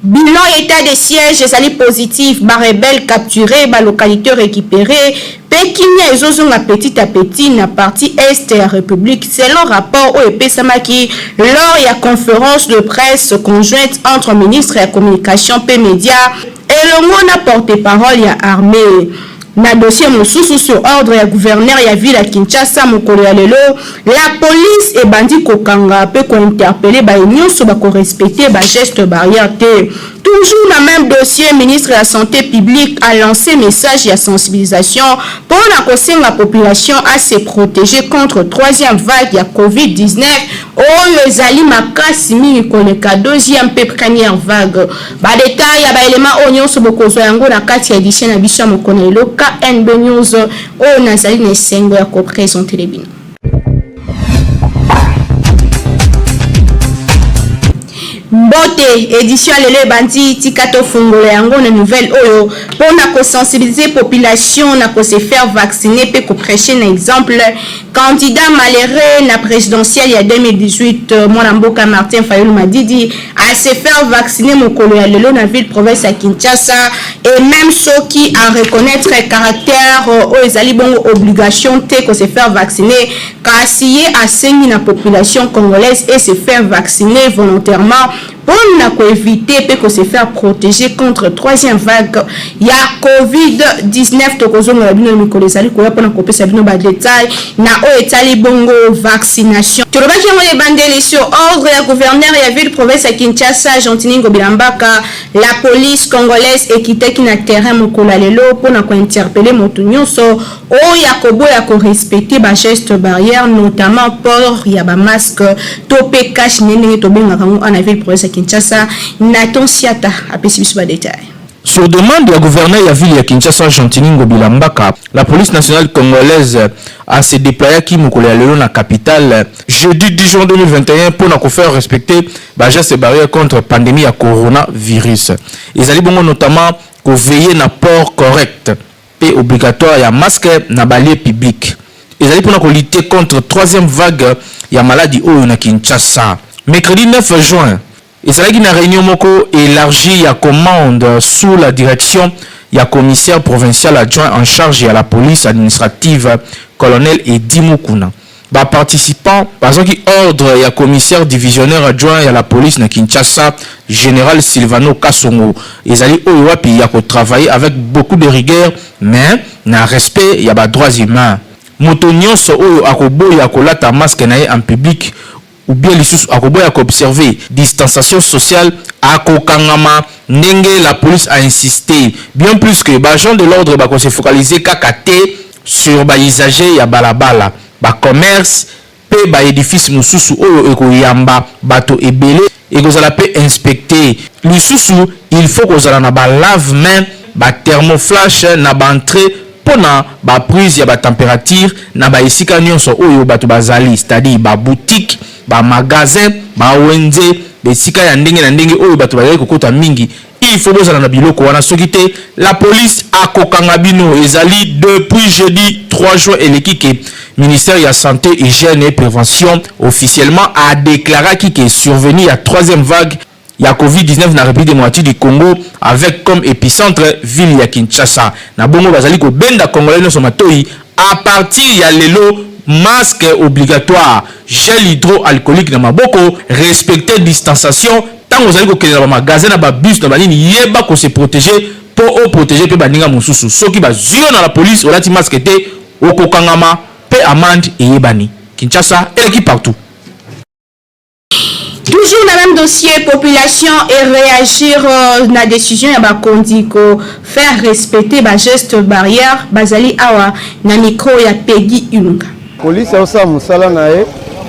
Bilan état de siège ezali positif, ba rebelle capturé, ba localité récupérée, Pékinia ezozonga petit à petit na partie est de la République selon rapport au epesamaki lors ya conférence de presse conjointe entre ministre de la communication et médias et le monde porte-parole ya armée. Na dossier mosusu sur ordre ya gouverneur ya ville ya Kinshasa mokolo ya lelo, la police et bandi kokanga pe ko interpeller ba nyonso ba ko respecter ba geste barrière te. Toujours dans le même dossier, le ministre de la Santé publique a lancé un message de sensibilisation pour la population à se protéger contre la troisième vague de COVID-19 ou les aliments la deuxième et première vague. Ba détail ya ba élément oignon sur bokozo yango na kati ya édition na bisha mokonelo KNB News o nazali ne sengo ya ko présenter les bino. Mbote édition lelo bandi tikato fungolo yango na nouvelle oyo pour na sensibiliser population na ko se faire vacciner pe ko prêcher un exemple candidat malheureux na présidentielle ya 2018 mwana mboka Martin Fayulu Madidi à se faire vacciner mokolo ya lelo na ville province ya Kinshasa et même ceux qui en reconnaître caractère o ezali bongo obligation te ko se faire vacciner kasi à sengi na population congolaise et se faire vacciner volontairement pour éviter que se faire protéger contre troisième vague ya COVID-19 tokozonga la bino mikolo ezali ko yapona ko pesa bino ba détail na o etali bongo vaccination tolobaji ngo les bandeli sur ordre ya gouverneur ya ville province ya Kinshasa Jean-Tiningo Bilambaka la police congolaise ekiteki na terrain mokolo lelo pona ko interpeller moto nyonso o ya kobo ya ko respecter ba geste barrière notamment port ya ba masque topé cache nene to benga kango na ville province ya Kinshasa Nathan Siata apesi biso ba détail. Sur demande du gouverneur de la ville de Kinshasa, Jean-Tiningo Bilambaka, la police nationale congolaise a se déployé à la capitale jeudi 10 juin 2021 pour faire respecter les gestes barrières contre la pandémie à coronavirus. Ils allaient notamment veiller à port correct et obligatoire à masque na balier public. Ils allaient pour lutter contre la troisième vague de maladie au Kinshasa. Mercredi 9 juin, il s'agit d'une réunion moko élargie à commande sous la direction du commissaire provincial adjoint en charge de la police administrative, colonel Edi Mukuna. Les participants, par exemple, ordre du commissaire divisionnaire adjoint à la police de Kinshasa, général Silvano Kassongo. Ils allaient au travailler avec beaucoup de rigueur, mais dans respect, il y a des droits humains. Motonyon so oyo akobo ya kolata masque nae en public ou bien les sous akoboya observer distanciation sociale akokangama ndenge la police a insisté bien plus que agents de l'ordre ba se focaliser kakaté sur ba usager ya balabala ba commerce pe ba édifice mususu oyo ekoyamba bato ebele ekozala pe inspecter lisusu il faut kozala na ba lave main ba thermoflash na ba entrée pona ba prise ya ba température na ba esika nyonso oyo bato bazali c'est-à-dire ba boutique ba magasin ba wenze besika ya ndenge na ndenge oyo bato bazali kokota mingi il faut bozala na biloko wana soki te la police akokanga bino ezali depuis jeudi 3 juin elekike ministère de la santé hygiène et prévention officiellement a déclaré qu'il est survenu la troisième vague ya COVID-19 na République démocratique du Congo avec comme épicentre ville ya Kinshasa na bongo bazali ko benda congolais no somatoi à partir ya lelo masque obligatoire, gel hydroalcoolique na maboko, respecter distanciation, tant vous allez ko magasin na ba bus na banini yeba ko se protéger pour protéger pe baninga mususu. Soki ba zio na la police o lati masque te okokangama pe amende et yebani. Kinshasa et qui partout. Toujours dans le même dossier, population et réagir à la décision ya bakondiko faire respecter ba geste barrière bazali awa na micro ya Peggy Ilunga. Police osa musala nae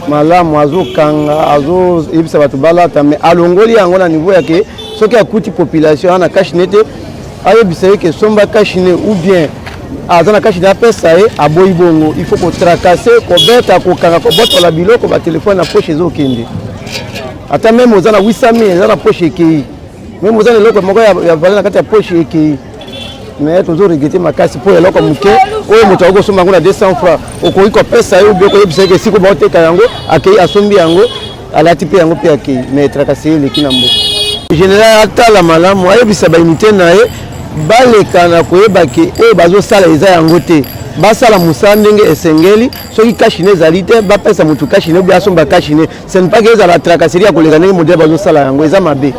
malamu azokanga azo ibisa batu balata mais alongoli yango na niveau ya ke soki akuti population na kashinete ayebisa ke somba kashine ou bien azana kashine apesa e aboyi bongo il faut ko tracasser ko beta ko kanga ko botola biloko ba téléphone na poche ezokende ata même oza na 800 000 eza na poche ekei même oza na eloko moko ya valeur na kati ya poche ekei mais toujours regretter makasi pour eloko moke oyo moto akosomba yango na 200 francs okoki kopesa ye obi okoyebisa yeke esika baoteka yango akei asombi yango alati mpe yango mpe akei mais trakaseri eleki na mboka général atala malamu ayebisa baunité na ye baleka na koyebaki oyo bazosala eza yango te basala mosala ndenge esengeli soki kashine ezali te bapesa motu kashine obi asomba kashine ce n'est pas que ezala trakaseri ya koleka ndenge modele bazosala yango eza mabe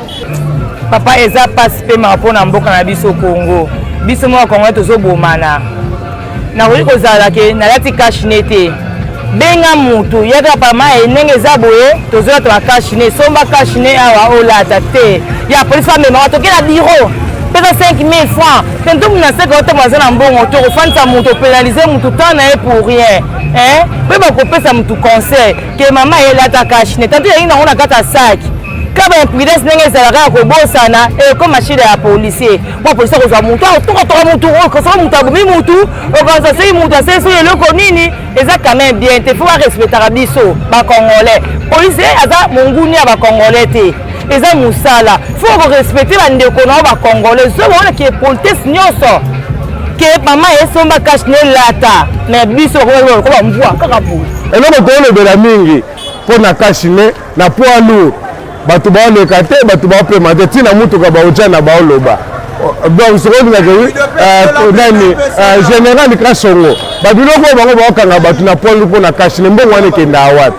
papa eza pasi mpe maka mpo na mboka na biso Congo biso moko Congo tozobomana nakoki kozala ke nalati kashine te benga mutu yaka pama ndenge eza boye tozolata bakashine somba kashine awa olata te ya polisi bamemaka tokela biro pesa 5000 francs tento muna seka otamwaza na mbongo tokofandisa mutu opénalize mutu temps na ye pour rien mpe bakopesa mutu conseil ke mama elata kashine tanto yangi nango na kati ya saki kaba imprudence ndenge ezalaka ya kobosana ekoma shida ya policier po policier akozwa mutu tokotoka mutu okosoka mutu abomi mutu okanisa soki mutu aseli soki eloko nini eza quand même bien te fo barespectaka biso bacongolais policier aza monguni ya bacongolais te eza mosala fo korespecte bandeko nao bacongolais zobona ke politesse nyonso ke mama esomba kashe nelata mais biso koba mvua kaka boye eloko koolobela mingi mpo na kashine na poids lourd bato baoleka te bato baopema te ntina mutuka baotya na baoloba donc sokolinake nani général kasongo babiloko oyo bango baokanga bato na poids lourd mpo na kashine mbongo wana ekenda awapi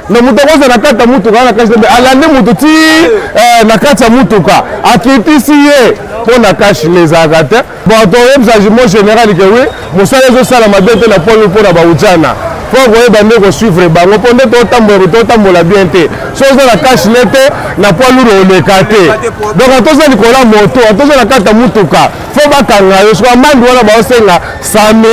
na mutu akoza na kati ya mutuka wana kashine alande mutu ti na kati ya mutuka akitisi ye mpo na kashine ezalaka te bato oyebisa mo général ke wi mosala ezosala mabe te na poids lourd mpo na bautjana faut koyeba nde kosuivre bango mpo nde totambola bien te so oza na kashine te na poids lourd oleka te donc atoza likolo ya moto atoza na kati ya mutuka fo bakanga yo soki amandi wana baosenga 100 000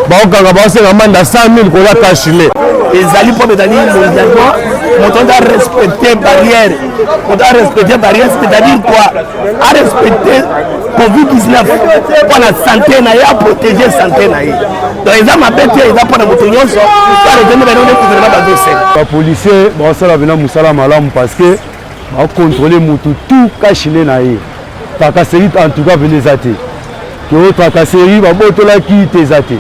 baokanga baosenga amandi ya 100 000 likolo ya kashine ezali mpo ezali mondialement moto oza respecter barrière moto a respecter barrière c'est-à-dire quoi a respecter COVID-19 mpo na santé na ye a protéger santé na ye donc eza mabe te eza mpo na moto nyonso aretene banone gouvernement bazoseka bapolisier baosala bena mosala malamu parce que baocontrôle motu tout kashine na ye trakaseri en tout cas vene eza te ke trakaseri babotolaki te eza te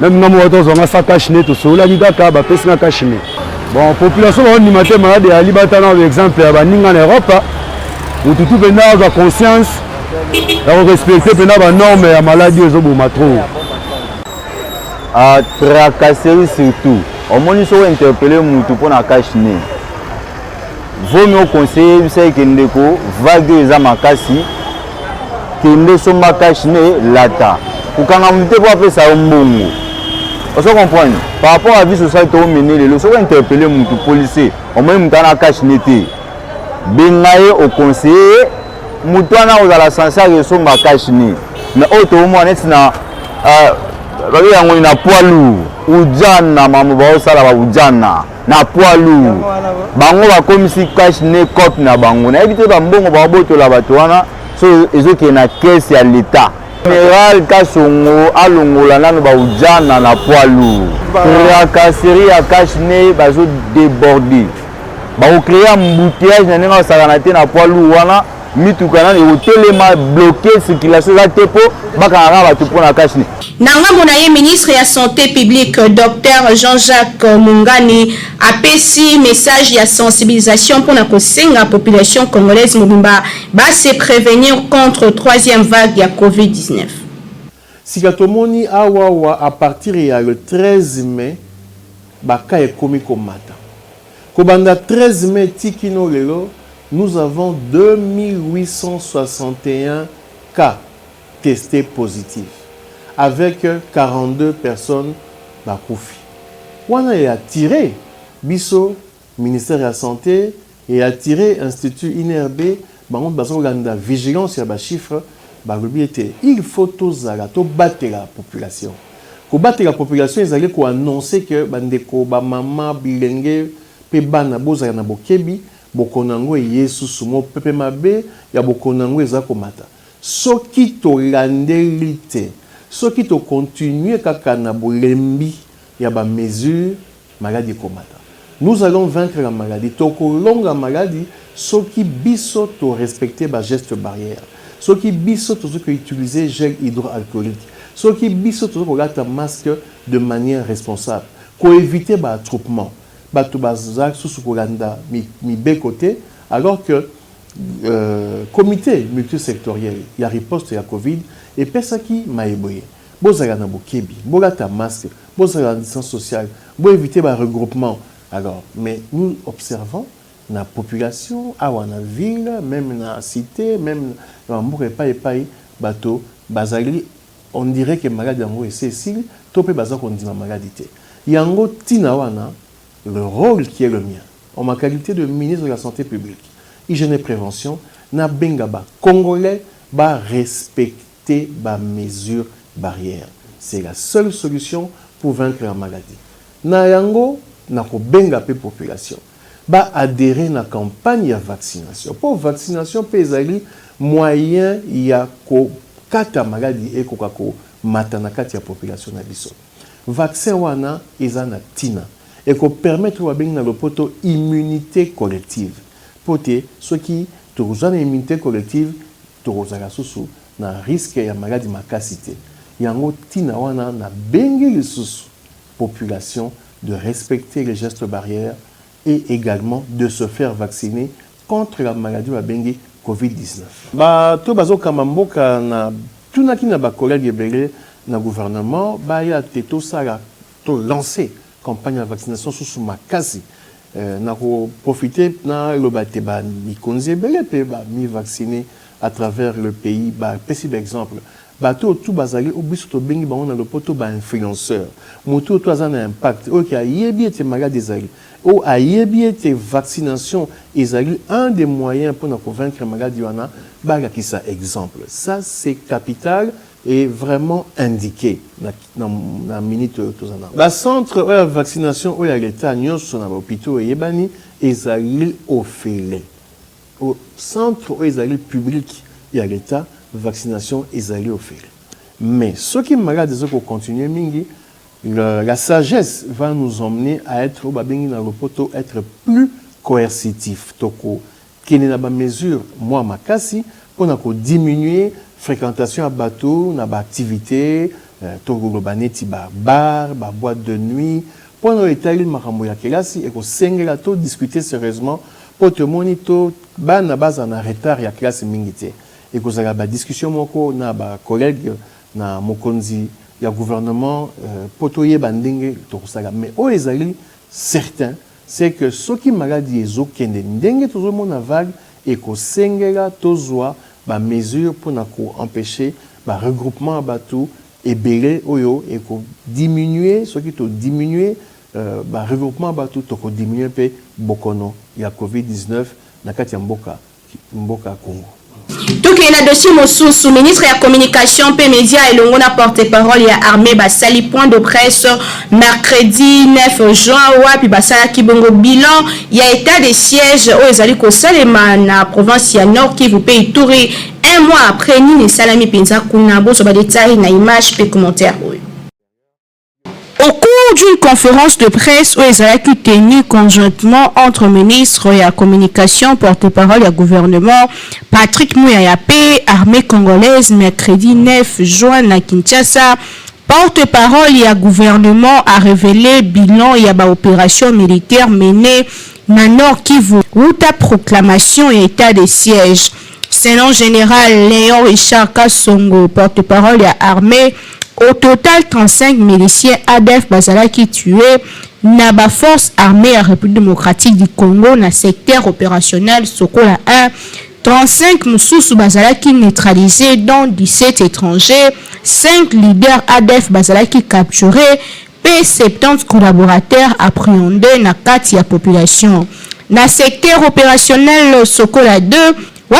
même nga moko tozwanga sa kashine tosololaki kaka bapesi nga kashine bon population baondima te malade ya libata na exemple ya baninga na Europe motu tu mpena azwa conscience ya korespecte mpena banorme ya maladi ezoboma trop tracasserie surtout omoni soko interpelle mutu mpo na kashine vomi oconseille biso ekende ko vague eza makasi kende somba kashine lata kokanga mutu te mpo apesa yo mbongo oso comprendre par rapport à vie sociale toomene lelo soko interpelle mutu policier omoni mutu ana kashine te benga ye oconseille mutu wana ozala sanse akesomba kashine na oyo toomona neti na babi yango na poids lourd ujana mamu baosala baujana na poids lourd bango bakomisi kashine cope na bango nayebi te bambongo babotola bato wana so ezokende na kese ya leta général kasongo alongola nano baujana na poids lourd tracasserie ya kashine bazodéborde bakocréer embouteillage na ndenge basakana te na poids lourd wana mituka nani ekotelema bloqué circulation eza te mpo bakangaka bato mpo na kashine na ngambo na ye ministre ya santé publique Dr Jean-Jacques Mungani apesi message ya sensibilisation pour na kosenga population congolaise mobimba se prévenir contre troisième vague ya COVID-19. Sika tomoni awawa à partir ya le 13 mai baka ekomi komata kobanda 13 mai tikino lelo nous avons 2861 cas testés positifs avec 42 personnes bakoufi. Wana est attiré biso ministère de la santé et attiré institut INRB bango baso ganda vigilance ya ba chiffre balobi ete il faut tozala to battre la population. Ko battre la population ezali ko annoncer que bandeko ba mama bilenge pe bana bozala na bokebi bokonango yesu sumo pepe mabe ya bokonango eza komata soki to landeli te soki to continuer kaka na bolembi ya ba mesure maladi komata nous allons vaincre la maladie. Tokolonga la maladie, ceux qui biso to respecter les gestes barrières. Ceux qui biso to utiliser gel hydroalcoolique. Ceux qui biso to mettre masque de manière responsable. Pour éviter l'attroupement. Bato bazak sous Kolanda mi côté alors que comité multisectoriel il y a riposte à Covid et personne qui m'a éboué. Bozala na bokebi, bolata masque, bozala distance sociale, bo éviter le regroupement. Alors, mais nous observons la population, à la ville, même dans la cité, même dans le pays, bateau, bazali, on dirait que maladie est cécile, topé bazan qu'on dit la maladie. Yango tinawana, le rôle qui est le mien, en ma qualité de ministre de la Santé publique, hygiène et prévention, na bengaba congolais ba respecter ba mesures barrières. C'est la seule solution pour vaincre la maladie. Na yango na ko benga pe population ba adhérer na campagne de vaccination. Pour vaccination pezali moyen ya ko kata maladie et ko matana kati ya population na biso. Vaccin wana ezana tina et ko permettre wa benga le poto immunité collective. Poté ceux qui tozana immunité collective tozala susu na risque ya maladie makasité. Yango tina wana na bengi lisusu population de respecter les gestes barrières et également de se faire vacciner contre la maladie à bengi COVID-19. Ba to bazo kamamboka na tunaki na ba collègue ebele na gouvernement ba ya teto sala to lancer campagne de vaccination sous makasi na ko profiter na lo ba te ba ni konzi ebele pe ba mi vacciner à travers le pays ba petit exemple bateau tout bazali obiso to bengi bango na lopoto ba influenceur moto to azana impact OK ayebi ete maladie ezali o ayebi ete vaccination ezali un des moyens pour convaincre la maladie wana ba ki ça exemple ça c'est capital et vraiment indiqué na minute to zana ba centre de vaccination o ya l'état nyonso na hôpitaux yebani ezali ofele au centre ezali public ya l'état vaccination ezali offert. Mais ce qui me regarde c'est qu'on continue mingi la sagesse va nous emmener à être au babengi na lopoto être plus coercitif toko kene na ba mesure moi makasi pour na ko diminuer fréquentation à bateau na ba activité toko lobaneti ba bar ba boîte de nuit pour na etali makambo ya kelasi et ko sengela to discuter sérieusement pour te monito ba na base en retard ya classe mingité et que ça la discussion moko na ba collègue na mokonzi ya gouvernement potoye bandenge to ça mais o ezali certain c'est que ce qui maladie ezo kende ndenge to mona vague et ko sengela tozwa ba mesure pour na ko empêcher ba regroupement bateau et belé oyo et ko diminuer ce qui to diminuer ba regroupement bateau to ko diminuer pe bokono ya COVID-19 na kati ya mboka Congo. Donc il y a dossier Mosusu, ministre de la communication, P média et l'on a porte-parole, il y a armé Basali point de presse mercredi 9 juin puis Basala Kibongo bilan, il y a état de siège au Ezaliko Salema na province ya Nord qui vous paye touré un mois après ni Salami Penza Kunabo sur des détails na image et commentaires. Au cours d'une conférence de presse où ils ont tenue conjointement entre ministre et la communication, porte-parole et gouvernement, Patrick Mouyayapé, armée congolaise, mercredi 9 juin à Kinshasa, porte-parole et gouvernement a révélé bilan et opération militaire menée dans Nord Kivu, où ta proclamation et état de siège. Selon général Léon Richard Kassongo, porte-parole et armée, au total, 35 miliciens ADF Bazalaki tués, Naba force armée à République démocratique du Congo, dans le secteur opérationnel Sokola 1, 35 Moussous Bazalaki neutralisés, dont 17 étrangers, 5 leaders ADF Bazalaki capturés, et 70 collaborateurs appréhendés dans la population. Dans le secteur opérationnel Sokola 2,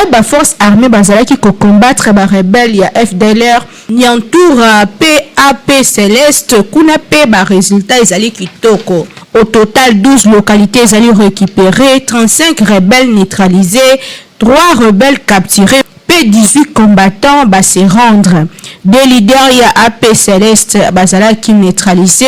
la force armée Bazalaki qui combattre les rebelles ya FDLR Nyantour PAP Céleste kuna pe ba résultat ezali kitoko. Au total 12 localités ezali récupérées, 35 rebelles neutralisés, 3 rebelles capturés, 18 combattants va se rendre. Deux leaders ya AP Céleste bazala qui neutralisé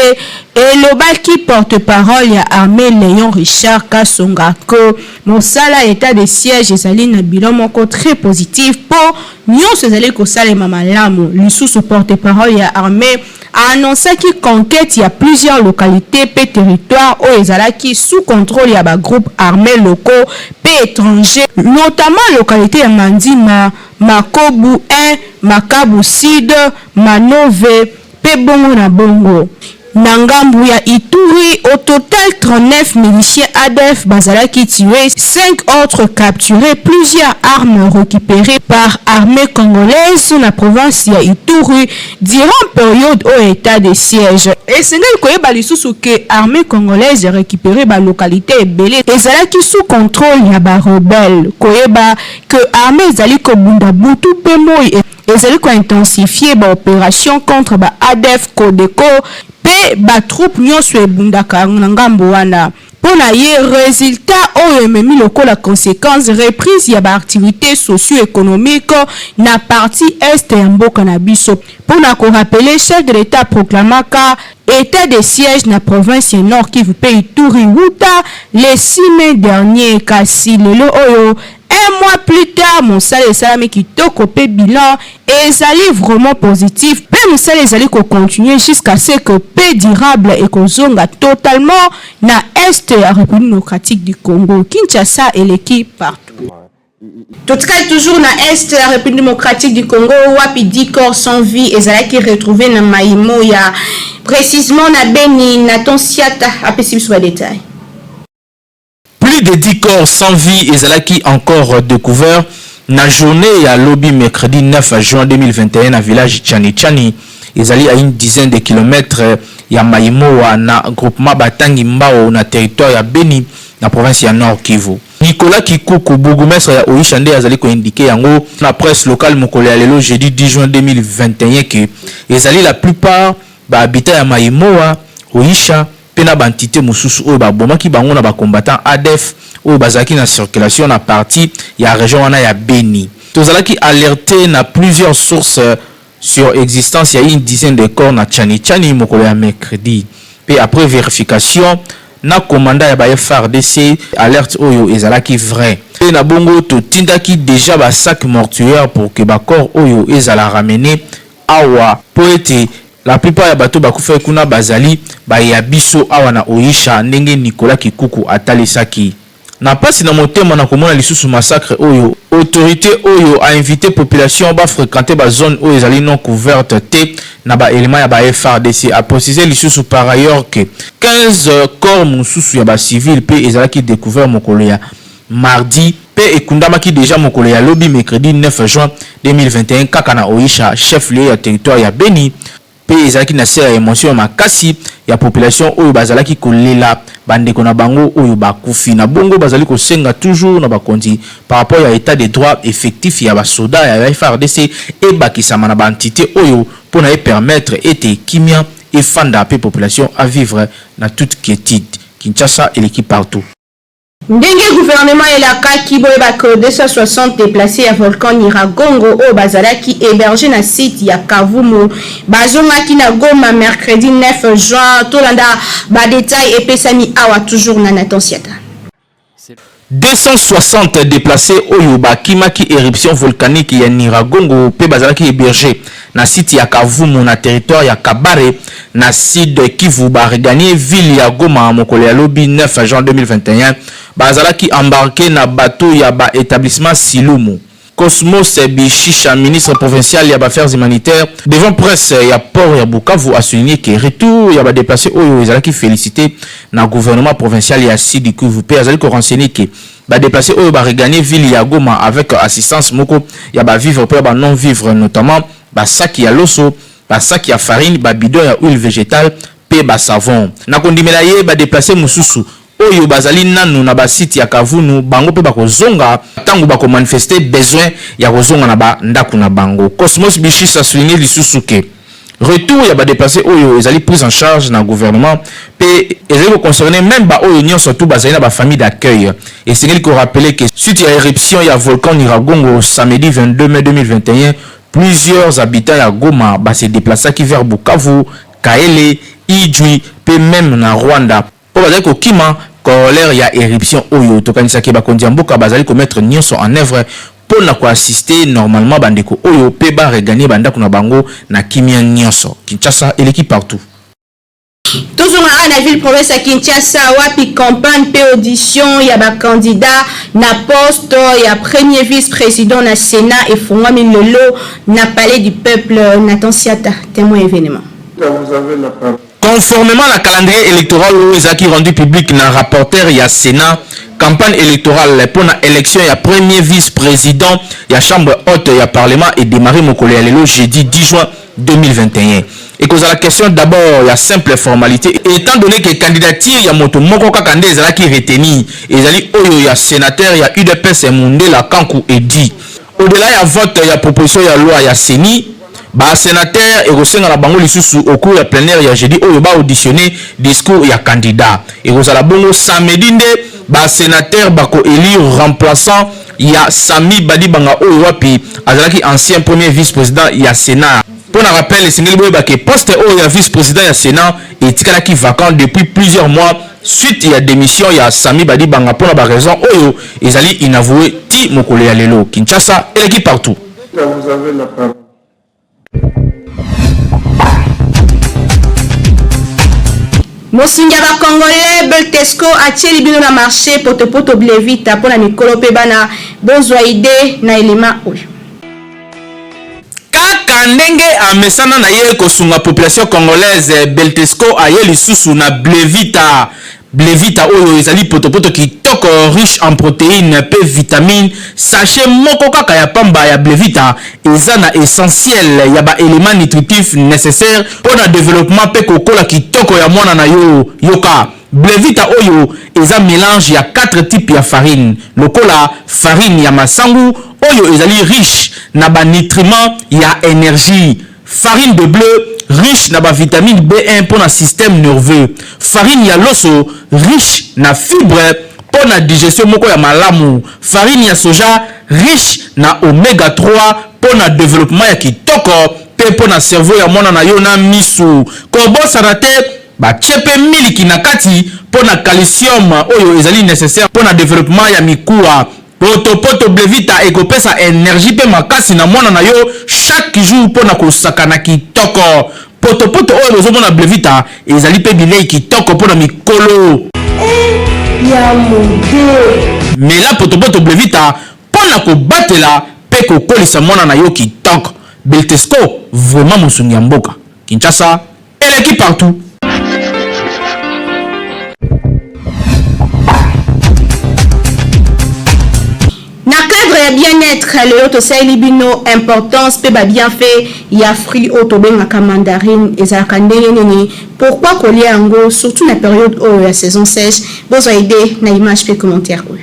et le bal qui porte-parole ya armée Léon Richard Kasongako. Mosala état de siège ezali na bilan moko très positif pour nyonso ezali kosalema malamu. Lisusu porte-parole ya armée a annoncé qu'il conquête il y a plusieurs localités et territoires où ezalaki sous contrôle ya ba groupe armés locaux et étrangers, notamment localité ya Mandima, Makobu 1, Makabu Sud, Manove, pe bongo na bongo. Nangambu ya Ituri, au total 39 miliciens ADF bazalaki tués, 5 autres capturés, plusieurs armes récupérées par armée congolaise dans la province ya Ituri durant période au état de siège. Et c'est là que lisusu que armée congolaise a récupéré ba localité ebele ezalaki sous contrôle ya ba rebelle. Koyeba que armée ezali ko bunda butu pe moi ezali ko intensifier ba opération contre ba ADF Kodeko pe ba troupe nyonso ebundaka na ngambo wana. Pour na ye résultat oyo ememi lokola conséquence reprise ya ba activité socio-économique na partie est ya mboka na biso. Pour na ko rappeler, chef de l'État proclamaka état de siège na province Nord Kivu pe Ituri wuta le 6 mai dernier kasi lelo oyo. Un mois plus tard, mon salaire salami qui toko pe bilan et ezali vraiment positif. Pe mon salaire ezali ko continuer jusqu'à ce que paix durable et kozonga totalement na est la République démocratique du Congo. Kinshasa et l'équipe partout. Tout cas toujours na est la République démocratique du Congo wapi 10 corps sans vie ezalaki retrouvé na Maïmo ya précisément na Beni na Tonsiata apesi biso ba détail. Plus de 10 corps sans vie ezalaki encore découvert na journée ya lobby mercredi 9 juin 2021 à village Tchani ezali à une dizaine de kilomètres ya Maïmoa na groupement Batangi Mbao na territoire ya Beni na province ya Nord Kivu. Nicolas Kikuku bourgmestre ya Oisha nde azali ko indiquer yango na presse locale mokolo ya lelo jeudi 10 juin 2021 que ezali la plupart ba habitants ya Maïmoa Oisha pena bantité mususu oyo babomaki bango na ba combattant ADF oyo bazaki na circulation na partie ya région wana ya Beni. Tozalaki alerté na plusieurs sources sur existence ya une dizaine de corps na Tchani mokolo ya mercredi. Et après vérification na commandant ya ba FARDC alerte oyo ezalaki vrai. Et na bongo to tindaki déjà ba sac mortuaire pour que ba corps oyo ezala ramener awa poete. La plupart ya bato bakufa kuna bazali ba ya biso awa na Oisha ndenge Nicolas Kikuku atalisaki. Na pasi na motema na komona lisusu massacre oyo autorité oyo a invité population ba fréquenter ba zone oyo ezali non couverte te na ba élément ya ba FARDC a précisé lisusu par ailleurs que 15 corps mususu ya ba civil pe ezalaki découvert mokolo ya mardi pe ekundamaki déjà mokolo ya lobby mercredi 9 juin 2021 kaka na Oisha chef lieu ya territoire ya Beni. Pe ezalaki na sera émotion makasi ya population oyo bazalaki kolela bandeko na bango oyo bakufi na bongo bazali kosenga toujours na bakonzi par rapport à état de droit effectif ya ba soda ya FARDC et bakisama na ba entité oyo pour na permettre ete kimia et fanda pe population à vivre na toute quiétude. Kinshasa et l'équipe partout. Ndenge gouvernement elakaki boyeba que 260 déplacés à volcan Nyiragongo au bazalaki hébergé na site ya Kavumu bazongaki na Goma mercredi 9 juin tolanda ba détail epesami awa toujours na Natonsiata. 260 déplacés oyo bakimaki éruption volcanique ya Nyiragongo pe bazalaki hébergé na site ya Kavumu na territoire ya Kabare na sud Kivu ba regagner ville ya Goma mokolo ya lobi 9 juin 2021 bazalaki embarqué na bateau ya ba établissement Silumu. Cosmos Bichicha, ministre provincial ya affaires humanitaires devant presse ya port ya Bukavu a souligné que retour ya ba déplacé oyo ezalaki félicité na gouvernement provincial ya Sud Kivu pe azalaki renseigné que ba déplacé oyo ba regagner ville ya Goma avec assistance moko ya ba vivre pe ba non vivre notamment ba sac ya loso, ba sac ya farine, ba bidon ya huile végétale pe ba savon. Na kondimela ye ba déplacé mususu oyo bazali nanu na ba site ya Kavunu bango pe bakozonga tangu bako manifester besoin ya kozonga na ba ndaku na bango. Cosmos Bichis a souligné lisusu que retour ya ba déplacé oyo ezali prise en charge na gouvernement pe ezali concerner même ba oyo nyon surtout bazali na ba famille d'accueil. Et c'est qu'il faut rappeler que suite à l'éruption ya volcan Nyiragongo samedi 22 mai 2021, plusieurs habitants ya Goma se déplacaki vers Bukavu, Kaele, Idjwi pe même na Rwanda. Pour bazali ko kima corollaire ya éruption oyo tokanisa ke ba kondia mboka bazali ko mettre nyonso en œuvre pour na ko assister normalement bandeko oyo pe ba regagner bandako na bango na kimia nyonso. Kinshasa eleki partout. Toujours à la ville province à Kinshasa, wapi campagne pe audition ya ba candidat na poste ya premier vice-président na Sénat et Fongwami Lelo na palais du peuple Nathan Siata témoin événement. Vous avez la parole. Conformément à la calendrier électoral qui rendu public dans le rapporteur il y a Sénat campagne électorale pour l'élection il y a premier vice-président il y a chambre haute il y a parlement et démarré mon collègue le jeudi 10 juin 2021. Et cause à la question d'abord il y a simple formalité étant donné que candidature il y a moto moko kakande ezala qui retenu ezali oyo il y a sénateur il y a UDPS Mundé la Kankou et dit au-delà il y a vote il y a proposition il y a loi il y a Séni ba sénateur et resenga la bango lisusu au cours ya plénière ya jeudi oyo ba auditionner discours ya candidat et la bongo samedi nde ba sénateur bako élire remplaçant ya Sami Badibanga oyo wapi azalaki ancien premier vice-président ya Sénat. Pour un rappel, le boy que poste oyo ya vice-président ya Sénat et tikalaki vacant depuis plusieurs mois suite ya démission ya Sami Badibanga pour la raison oyo ezali inavoué ti mokole ya lelo. Kinshasa eleki partout. Vous avez la parole. Mosinga ba Congolais Beltesco atie libino na marché poto blevita pour la mikolo pe bana bozwa ide na elema oyo. Kaka ndenge amesana na ye kosunga population congolaise Beltesco aye lisusu na blevita oyo ezali poto kitoko riche en protéines pe vitamines sachet moko kaka ya pamba ya blevita eza na essentiel ya ba éléments nutritifs nécessaires pour le développement pe kokola kitoko ya mwana na yo yoka. Blevita oyo eza mélange ya 4 types ya farine lokola farine ya masangu oyo ezali riche na ba nutriments ya énergie, farine de bleu riche na ba vitamine B1 pour le système nerveux, farine ya loso riche na fibre pour la digestion moko ya malamu, farine ya soja riche na oméga 3 pour le développement ya kitoko pe pour na cerveau ya mwana na yo na misu kobosa na te ba tchepe miliki na kati pour na calcium oyo ezali nécessaire pour le développement ya mikuwa. Poto blevita ekopesa énergie pe makasi na mwana na yo chaque jour pour na kosakana kitoko. Poto oyo ozomona blevita ezali pe bilei kitoko pour na mikolo. Ya monde. Mais là poto blevita pour na kobatela pe kokolisa mwana na yo kitoko. Beltesco vraiment mosungi ya mboka. Kinshasa eleki partout. Bien-être le auto libino importance pe ba bien fait ya fruit auto benga mandarine et za kandenge nini pourquoi coller ango surtout na période où la saison sèche besoin idée na image pe commentaire oyo.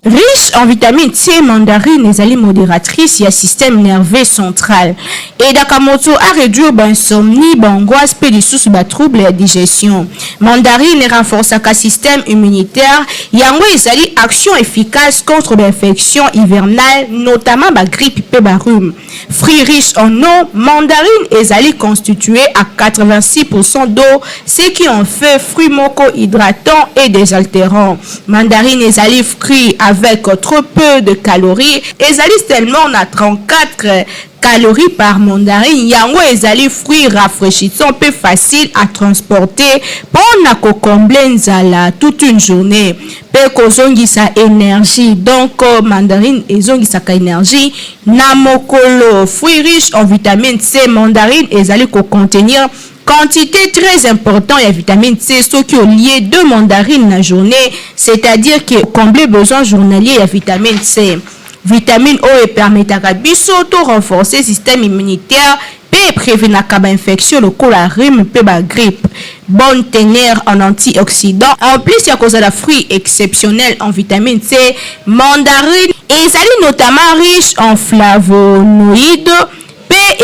Riche en vitamine C, mandarine ezali modératrice ya système nerveux central et dakamoto a réduire insomnie, angoisse pe lisusu ba trouble ya digestion. Mandarine renforce le système immunitaire, yango ezali action efficace contre l'infection hivernale, notamment ba grippe pe ba rhume. Fruit riche en eau, mandarine ezali constitué à 86% d'eau, ce qui en fait fruit moko hydratant et désaltérant. Mandarine ezali fruit avec trop peu de calories, ezali tellement on a 34 calories par mandarine, yango ezali fruit rafraîchissant peu facile à transporter pour na combler nzala toute une journée pe kozongisa énergie. Donc mandarine ezongisa ka énergie na mokolo. Fruit riche en vitamine C, mandarine ezali ko contenir quantité très importante de vitamine C, ce qui est lié de mandarines la journée, c'est-à-dire que combler besoin journalier de vitamine C. Vitamine O permet à biso to renforcer le système immunitaire et prévenir la infection, le rhume et la grippe. Bonne teneur en antioxydants. En plus, il y a cause de la fruit exceptionnel en vitamine C. Mandarine et notamment riche en flavonoïdes.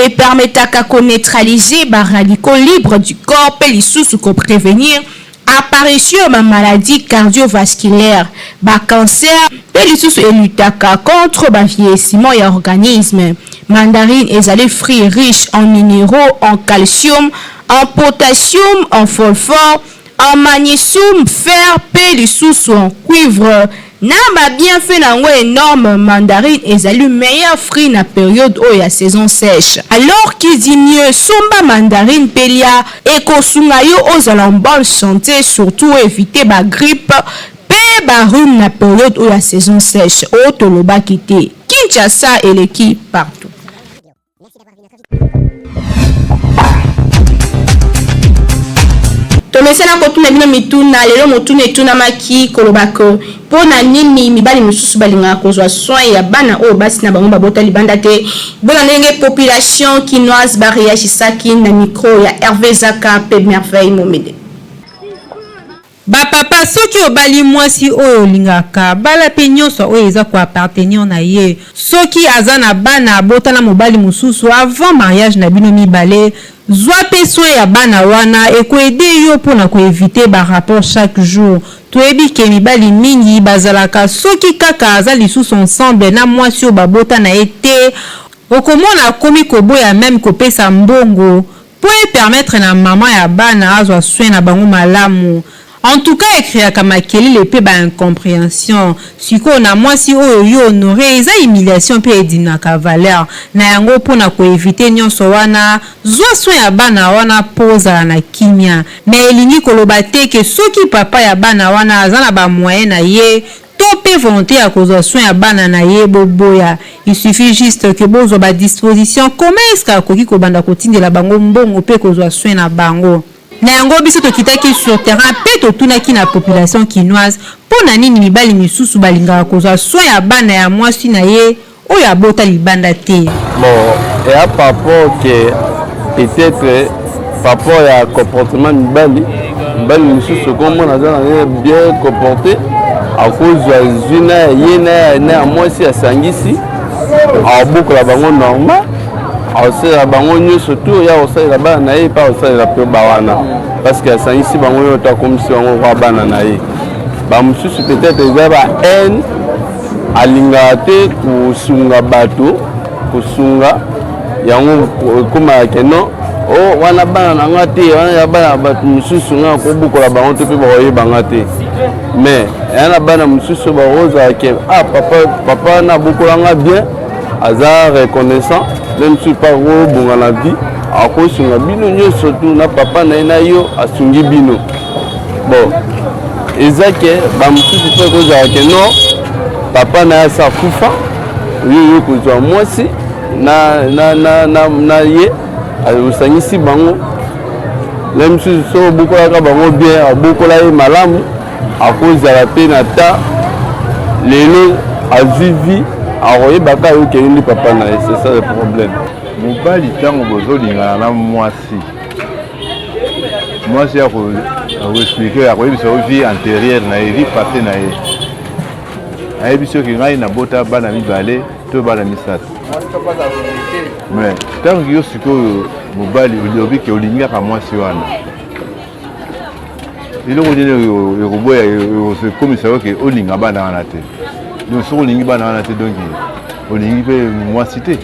et permettra qu'on neutraliser les radicaux libres du corps et les qu'on prévenir apparition de maladie cardiovasculaire, cancer et les luttaka contre le vieillissement et organisme. Mandarine est allé fruits riche en minéraux, en calcium, en potassium, en phosphore, en magnésium, fer, et les en cuivre. Namba bien fait nango énorme mandarine et allé meilleur fruit na période où la saison sèche. Alors qu'il dit mieux somba mandarine pelia et kosunga yo aux en bonne santé, surtout éviter la grippe pe ba rhume na période où la saison sèche. O toloba kité Kinshasa et l'équipe partout. Tomesana kotuna bino mituna lelo motuna etuna maki kolobako pona nini mibali mususu balinga kozwa soin ya bana o basi na bango babota libanda te bona ndenge population kinoise bariachisaki na micro ya Hervé Zaka pe Merveille Momede. Ba papa soki obali mwasi oyo lingaka bala pe nyonso oyo eza ko appartenir na ye soki aza na bana abota na mobali mususu avant mariage na bino mibale zwa pe soin ya bana wana ekoede yo pona ko éviter ba rapport chaque jour toyebi ke mibali mingi bazalaka soki kaka aza lisusu ensemble na mwasi oyo babota na ye te okomona akomi koboya même kopesa mbongo po permettre na mama ya bana azwa soin na bango malamu. En tout cas, écrire comme le pe ba incompréhension. Siko na mwasi oyo yo honoré eza humiliation pe edina ka valeur. Na yango pona ko éviter nyonso wana, zwa soin ya bana wana poza na kimia. Na elingi koloba te ke soki papa ya bana wana azana ba moyen na ye, to pe volonté à kozwa soin ya bana na ye boboya. Il suffit juste que bozo ba disposition comment est-ce ka koki ko banda kotindela bango mbongo pe kozwa soin na bango. Na yango biso tokitaki sur terrain pe totunaki na population kinoise pona nini mibali misusu balingaka kozwa soin ya bana ya mwasi na ye oyo abota libanda te. Bon, et à rapport que peut-être rapport ya comportement mibali misusu comme on a bien comporté à cause ya zina yena na mwasi asangisi abukola bango normal. Aussi la bango surtout ya aussi la bana na ye pas aussi la pe bawana parce que ça ici bango yo ta comme si on va bana na ye ba mususu peut-être eza ba haine alinga te kusunga bato kusunga yango kuma keno o wana bana na ngati wana ya bana bato mususu nga ko bukola bango te pe ba ye bangate mais yana bana mususu ba roza ke papa na bukola nga bien aza reconnaissant même si pas bon dans la vie à cause de bino surtout na papa na yo asungi bino bon ezake ba mususu pe ko za ke non papa na sa kufa yo ko za mwasi na ye usangisi bango même si so bukola ka bango bien bukola ye malamu à cause de la peine ata lelo azivi aroye baka yo kelindi papa na c'est ça le problème. Mobali tango bozolinga na mwasi ya ko expliquer ya ko biso vie antérieure na vie passée na ye ay biso ki ngai na bota bana mibale to bana misatu mais tango yo siko mobali ulobi ke olinga ka mwasi wana iloko dine yo boya yo se komisa ke olinga bana wana te. Nous sommes les gens qui donc on est moi cité.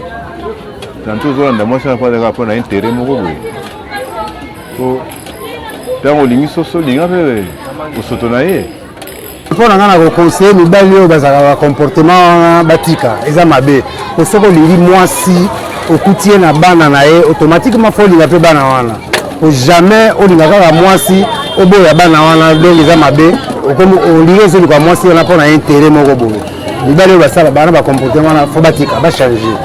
Tantôt on a moi ça pas de rapport à intérêt mon gars. Oh, dans on est sur les gens au sotonaye. Pour nanga na conseiller mibali yo bazaka comportement batika eza mabe. Ko soko lili mwasi okutie na bana na ye automatiquement faut linga pe bana wana. Ko jamais olinga ka mwasi oboya bana wana donc eza mabe. Comme on lié sur le mwasi on a pas intérêt mon gars. Mibali yo basala bana ba comportement na faut batika ba changer.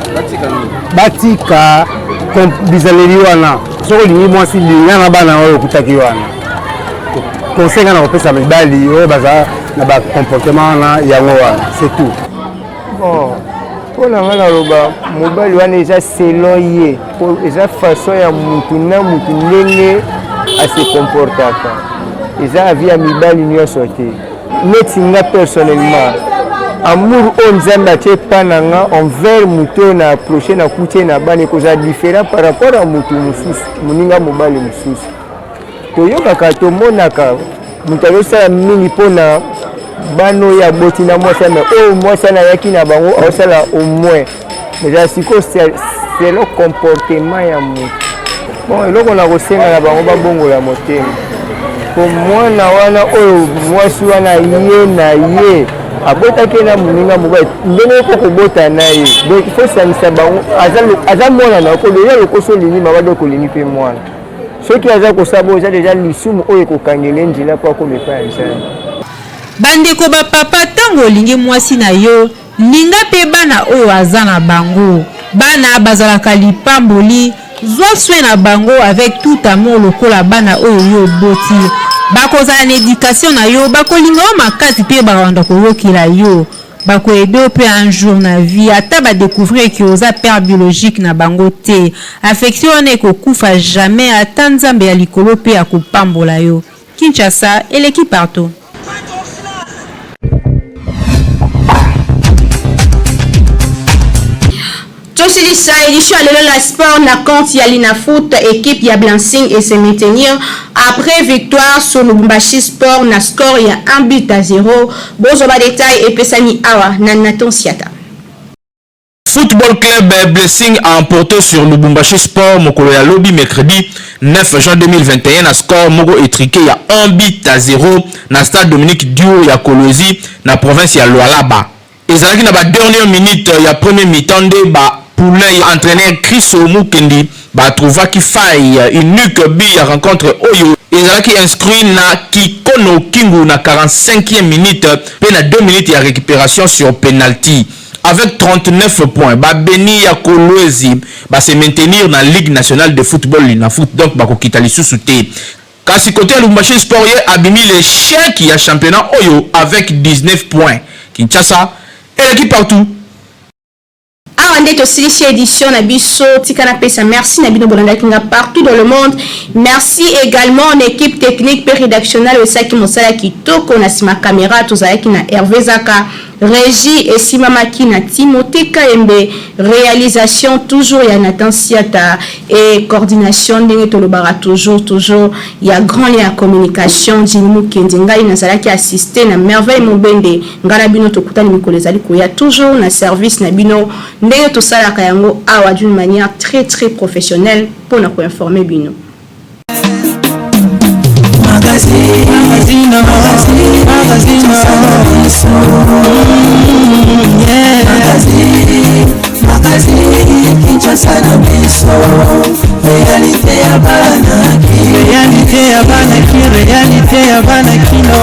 Batika comme bizaleli wana. Soko lili mwasi linga na bana oyo kutaki wana. Conseil na kopesa mibali oyo baza na ba comportement na yango wana c'est tout. Bon pour la loba mobali wana eza selon ye eza façon ya mutu na mutu ndenge a se comportaka eza avis ya mibali nyonso te neti nga personnellement amour oyo nzambe atie pa na nga envers moto oyo na approche na kutie na bana ekozala différent par rapport à moto mosusu moninga mobali mosusu toyokaka tomonaka moto azosala mingi mpona bana oyo aboti na mwasi me oyo mwasi ana ayaki na bango aosala au moins eza sikoyo selo comportement ya moto bon eloko na kosenga na bango babongola motema po mwana wana oyo mwasi wana ye na ye abotaki na moninga mobali ndenge kokobota na ye donc ifosangisa bango aza mwana na okolo ye lokoso olini mabado okolini mpe mwana soki aza kosaba oyo eza deja lisumu oyo ekokangela nzela mpo akomepa ya nzambe bandeko bapapa ntango olingi mwasi na yo linga mpe bana oyo aza na bango bana bazalaka lipamboli zwa soin na bango avec tout amour lokola bana oyo yo oboti bakozala na éducation na yo bakolinga yo makasi mpe bakanda koyokela yo bakoyede yo mpe un jour na vie ata badécouvrir ke oza père biologique na bango te affection wana ekokufa jamais ata nzambe ya likolo mpe akopambola yo. Kinshasa eleki partout. Tosilisa édition à la sport na compte Yalina Foot équipe ya Blancing et se maintenir après victoire sur Lubumbashi Sport na score ya 1-0. Bozoba détail et pesani awa na Naton Siata. Football Club Blessing a emporté sur Lubumbashi Sport mokolo ya lobi mercredi 9 juin 2021 na score moko étriqué ya 1-0 na stade Dominique Dio ya Kolwezi na province ya Lualaba. Ezalaki na ba dernière minute ya premier mi-temps de ba Poulain entraîneur Chris Omukendi ba trouva ki faille unique but ya rencontre oyo ezalaki inscrit na Kikono Kingu na 45e minute pe na 2 minutes ya récupération sur penalty. Avec 39 points, Beni ya Kolwezi va se maintenir dans la Ligue nationale de football Linafoot, donc ba kokita lisusu te. Kasi côté Lubumbashi Sport abimi l'échec ya championnat oyo avec 19 points. Kinshasa et l'équipe partout. Awande to silisi édition na biso tikana pesa merci na bino bolanda kinga partout dans le monde. Merci également en équipe technique et rédactionnelle au Saki Mosala Kitoko na sima caméra tozalaki na Hervé Zaka Régie et Simamaki na Timothée Kaembe réalisation toujours ya Nathan Siata et coordination ndenge tolobara toujours il y a grand lien à communication Jinimu Kendinga na zalaki assisté na merveille Mobende ngala bino tokutani mikolo ezali koya toujours na service na bino ndenge tosalaka yango awa d'une manière très professionnelle pour na ko informer bino. Magazine, Kinshasa na biso réalité ya bana ki réalité ya bana kino